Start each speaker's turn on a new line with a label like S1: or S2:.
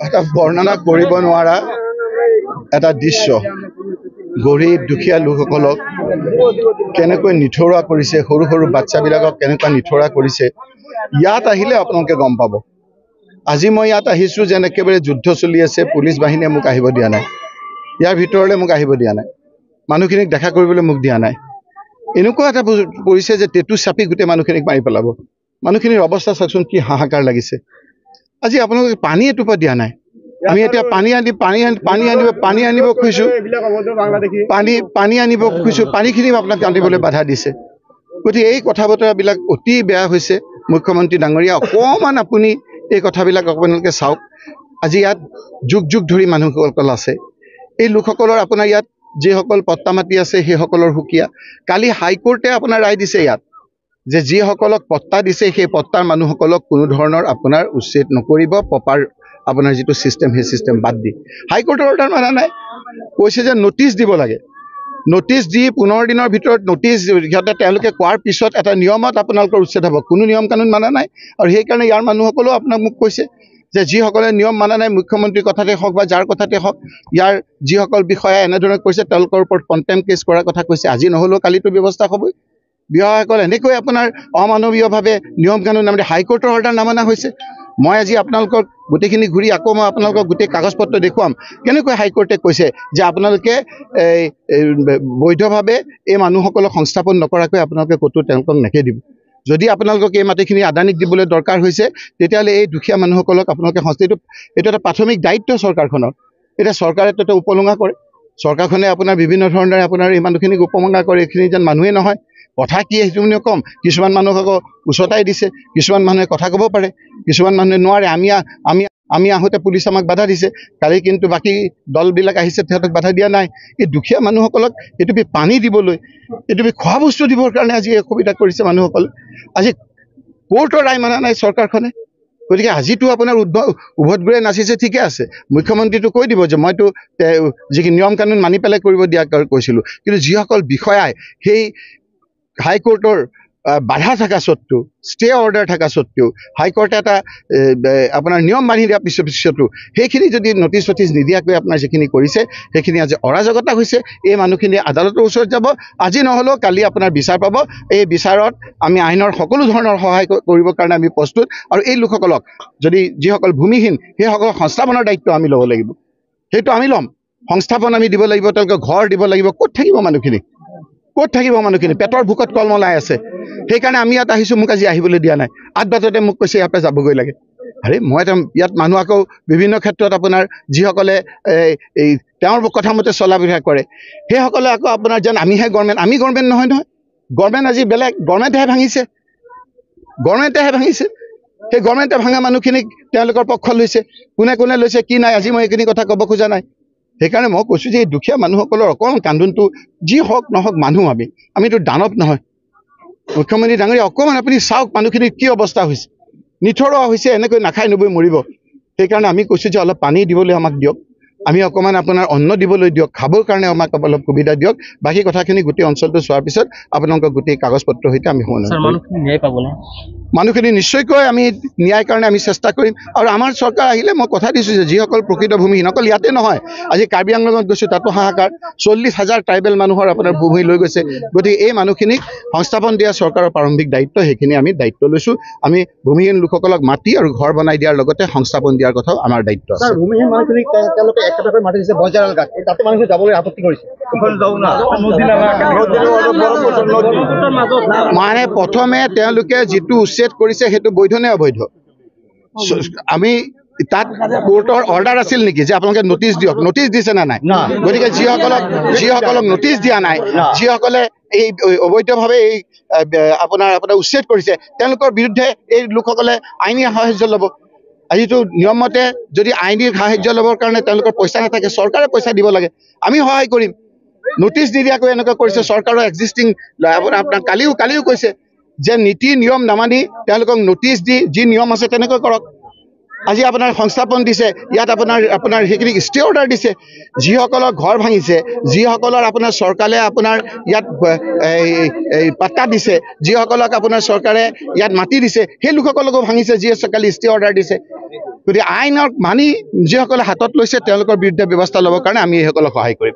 S1: এটা বৰ্ণনা কৰিব নোৱাৰা এটা দৃশ্য গৰীব দুখীয়া লোকসকলক কেনেকৈ নিঠৰুৱা কৰিছে, সৰু সৰু বাচ্চাবিলাকক কেনেকৈ নিঠৰুৱা কৰিছে। ইয়াত আহিলে আপোনালোকে গম পাব। আজি মই ইয়াত আহিছোঁ যেন একেবাৰে যুদ্ধ চলি আছে, পুলিচ বাহিনীয়ে মোক আহিব দিয়া নাই, ইয়াৰ ভিতৰলৈ মোক আহিব দিয়া নাই, মানুহখিনিক দেখা কৰিবলৈ মোক দিয়া নাই। এনেকুৱা এটা পৰিছে যে টেটু চাপি গোটেই মানুহখিনিক মাৰি পেলাব। মানুহখিনিৰ অৱস্থা চাওকচোন, কি হাহাকাৰ লাগিছে। আজি আপোনালোকে পানী এটোপা দিয়া নাই। আমি এতিয়া পানী আনিব খুজিছোঁ, পানী আনিব খুজিছোঁ, পানীখিনি আপোনাক আনিবলৈ বাধা দিছে। গতিকে এই কথা বতৰাবিলাক অতি বেয়া হৈছে। মুখ্যমন্ত্ৰী ডাঙৰীয়া, অকণমান আপুনি এই কথাবিলাক আপোনালোকে চাওক। আজি ইয়াত যুগ যুগ ধৰি মানুহসকল আছে। এই লোকসকলৰ আপোনাৰ ইয়াত যিসকল পট্টা মাটি আছে সেইসকলৰ সুকীয়া। কালি হাইকোৰ্টে আপোনাৰ ৰায় দিছে ইয়াত যে যিসকলক পট্টা দিছে সেই পট্টাৰ মানুহসকলক কোনো ধৰণৰ আপোনাৰ উচ্ছেদ নকৰিব, প্ৰপাৰ আপোনাৰ যিটো ছিষ্টেম সেই ছিষ্টেম বাদ দি। হাইকোৰ্টৰ অৰ্ডাৰ মানা নাই, কৈছে যে নটিচ দিব লাগে। নটিচ দি 15 দিনৰ ভিতৰত নটিচ সিহঁতে তেওঁলোকে কোৱাৰ পিছত এটা নিয়মত আপোনালোকৰ উচ্ছেদ হ'ব। কোনো নিয়ম কানুন মানা নাই। আৰু সেইকাৰণে ইয়াৰ মানুহসকলেও আপোনাক মোক কৈছে যে যিসকলে নিয়ম মানা নাই, মুখ্যমন্ত্ৰীৰ কথাতে হওক বা যাৰ কথাতে হওক, ইয়াৰ যিসকল বিষয়া এনেধৰণে কৈছে তেওঁলোকৰ ওপৰত কণ্টেম্প কেছ কৰাৰ কথা কৈছে। আজি নহ'লেও কালিতো ব্যৱস্থা হ'বই। বিষয়াসকল এনেকৈ আপোনাৰ অমানৱীয়ভাৱে নিয়ম কানুন নামানি হাইকোৰ্টৰ অৰ্ডাৰ নামানা হৈছে। মই আজি আপোনালোকক গোটেইখিনি ঘূৰি আকৌ মই আপোনালোকক গোটেই কাগজ পত্ৰ দেখুৱাম কেনেকৈ হাইকোৰ্টে কৈছে যে আপোনালোকে বৈধভাৱে এই মানুহসকলক সংস্থাপন নকৰাকৈ আপোনালোকে ক'তো তেওঁলোকক নেখেদিব। যদি আপোনালোকক এই মাটিখিনি আদানীক দিবলৈ দৰকাৰ হৈছে, তেতিয়াহ'লে এই দুখীয়া মানুহসকলক আপোনালোকে এইটো এটা প্ৰাথমিক দায়িত্ব চৰকাৰখনৰ। এতিয়া চৰকাৰেতো উপলুঙা কৰে, চৰকাৰখনে আপোনাৰ বিভিন্ন ধৰণেৰে আপোনাৰ এই মানুহখিনিক উপলুঙা কৰে। এইখিনি যেন মানুহেই নহয়। কথা কি সেইটো বুলি কম, কিছুমান মানুহক আকৌ উচতাই দিছে, কিছুমান মানুহে কথা ক'ব পাৰে, কিছুমান মানুহে নোৱাৰে। আমি আহোঁতে পুলিচ আমাক বাধা দিছে, কালি কিন্তু বাকী দলবিলাক আহিছে, সিহঁতক বাধা দিয়া নাই। এই দুখীয়া মানুহসকলক এইটো পানী দিবলৈ, এইটো খোৱা বস্তু দিবৰ কাৰণে আজি অসুবিধা কৰিছে মানুহসকলে। আজি কোৰ্টৰ ৰায় মানা নাই চৰকাৰখনে। গতিকে আজিতো আপোনাৰ উভতবোৰে নাচিছে, ঠিকে আছে। মুখ্যমন্ত্ৰীটো কৈ দিব যে মইতো যিখিনি নিয়ম কানুন মানি পেলাই কৰিব দিয়া কৈছিলোঁ, কিন্তু যিসকল বিষয়াই সেই হাইকোৰ্টৰ বাধা থকা স্বত্বেও, ষ্টে অৰ্ডাৰ থকা স্বত্বেও, হাইকোৰ্টে এটা আপোনাৰ নিয়ম মানি দিয়াৰ পিছতো সেইখিনি যদি নটিচ চটিচ নিদিয়াকৈ আপোনাৰ যিখিনি কৰিছে সেইখিনি আজি অৰাজকতা হৈছে। এই মানুহখিনি আদালতৰ ওচৰত যাব, আজি নহ'লেও কালি আপোনাৰ বিচাৰ পাব। এই বিচাৰত আমি আইনৰ সকলো ধৰণৰ সহায় কৰিবৰ কাৰণে আমি প্ৰস্তুত। আৰু এই লোকসকলক যদি যিসকল ভূমিহীন সেইসকলক সংস্থাপনৰ দায়িত্ব আমি ল'ব লাগিব, সেইটো আমি ল'ম। সংস্থাপন আমি দিব লাগিব, তেওঁলোকে ঘৰ দিব লাগিব। ক'ত থাকিব মানুহখিনি? ক'ত থাকিব মানুহখিনি? পেটৰ ভোকত কলমলাই আছে। সেইকাৰণে আমি ইয়াত আহিছোঁ, মোক আজি আহিবলৈ দিয়া নাই। 8 বজাতে মোক কৈছে ইয়াৰ পৰা যাবগৈ লাগে। আৰে মই ইয়াত মানুহ আকৌ বিভিন্ন ক্ষেত্ৰত আপোনাৰ যিসকলে এই তেওঁৰ কথা মতে চলা বিধা কৰে, সেইসকলে আকৌ আপোনাৰ যেন আমিহে গভৰ্ণমেণ্ট। আমি গভৰ্ণমেণ্ট নহয় নহয়। গভৰ্ণমেণ্ট আজি বেলেগ, গভৰ্ণমেণ্টেহে ভাঙিছে। সেই গভৰ্ণমেণ্টে ভাঙা মানুহখিনিক তেওঁলোকৰ পক্ষ লৈছে। কোনে কোনে লৈছে কি নাই আজি মই এইখিনি কথা ক'ব খোজা নাই। সেইকাৰণে মই কৈছোঁ যে এই দুখীয়া মানুহসকলৰ অকণমান কান্দোনটো যি হওক নহওক, মানুহ আমিতো দানৱ নহয়। মুখ্যমন্ত্ৰী ডাঙৰীয়া, অকণমান আপুনি চাওক মানুহখিনিৰ কি অৱস্থা হৈছে, নিথৰুৱা হৈছে, এনেকৈ নাখাই নবৈ মৰিব। সেইকাৰণে আমি কৈছোঁ যে অলপ পানী দিবলৈ আমাক দিয়ক, আমি অকণমান আপোনাৰ অন্ন দিবলৈ দিয়ক, খাবৰ কাৰণে আমাক অলপ সুবিধা দিয়ক। বাকী কথাখিনি গোটেই অঞ্চলটো চোৱাৰ পিছত আপোনালোকক গোটেই কাগজ পত্ৰৰ সৈতে আমি মানুহখিনি নিশ্চয়কৈ আমি ন্যায়ৰ কাৰণে আমি চেষ্টা কৰিম। আৰু আমাৰ চৰকাৰ আহিলে মই কথা দিছোঁ যে যিসকল প্ৰকৃত ভূমিহীন, অকল ইয়াতে নহয়, আজি কাৰ্বি আংলঙত গৈছোঁ, তাতো হাহাকাৰ। 40,000 ট্ৰাইবেল মানুহৰ আপোনাৰ ভূমি লৈ গৈছে। গতিকে এই মানুহখিনিক সংস্থাপন দিয়া চৰকাৰৰ প্ৰাৰম্ভিক দায়িত্ব, সেইখিনি আমি দায়িত্ব লৈছোঁ। আমি ভূমিহীন লোকসকলক মাটি আৰু ঘৰ বনাই দিয়াৰ লগতে সংস্থাপন দিয়াৰ কথাও আমাৰ দায়িত্ব আছে।
S2: ভূমিহীন মানুহখিনিক তেওঁলোকে একেটাকৈ মাটি দিছে বজাৰৰ গাত, তাতে মানুহে যাবলৈ আপত্তি কৰিছে।
S1: মানে প্ৰথমে তেওঁলোকে যিটো উচ্ছেদ কৰিছে সেইটো বৈধ নে অবৈধ? আমি তাত কোৰ্টৰ অৰ্ডাৰ আছিল নেকি যে আপোনালোকে নটিচ দিয়ক? নটিচ দিছে নে নাই? গতিকে যিসকলক নটিচ দিয়া নাই, যিসকলে এই অবৈধভাৱে এই আপোনাৰ উচ্ছেদ কৰিছে, তেওঁলোকৰ বিৰুদ্ধে এই লোকসকলে আইনী সাহায্য ল'ব। আজিতো নিয়মমতে যদি আইনী সাহায্য ল'বৰ কাৰণে তেওঁলোকৰ পইচা নাথাকে, চৰকাৰে পইচা দিব লাগে, আমি সহায় কৰিম। নটিচ নিদিয়াকৈ এনেকুৱা কৰিছে চৰকাৰৰ এক্সিষ্টিং। আপোনাৰ কালিও কৈছে যে নীতি নিয়ম নামানি তেওঁলোকক নটিচ দি যি নিয়ম আছে তেনেকৈ কৰক। আজি আপোনাৰ সংস্থাপন দিছে, ইয়াত আপোনাৰ সেইখিনি ষ্টে অৰ্ডাৰ দিছে। যিসকলৰ ঘৰ ভাঙিছে, যিসকলৰ আপোনাৰ চৰকাৰে আপোনাৰ ইয়াত এই পাট্টা দিছে, যিসকলক আপোনাৰ চৰকাৰে ইয়াত মাটি দিছে, সেই লোকসকলকো ভাঙিছে, যি কালি ষ্টে অৰ্ডাৰ দিছে। গতিকে আইনক মানি যিসকলে হাতত লৈছে তেওঁলোকৰ বিৰুদ্ধে ব্যৱস্থা ল'বৰ কাৰণে আমি এইসকলক সহায় কৰিম।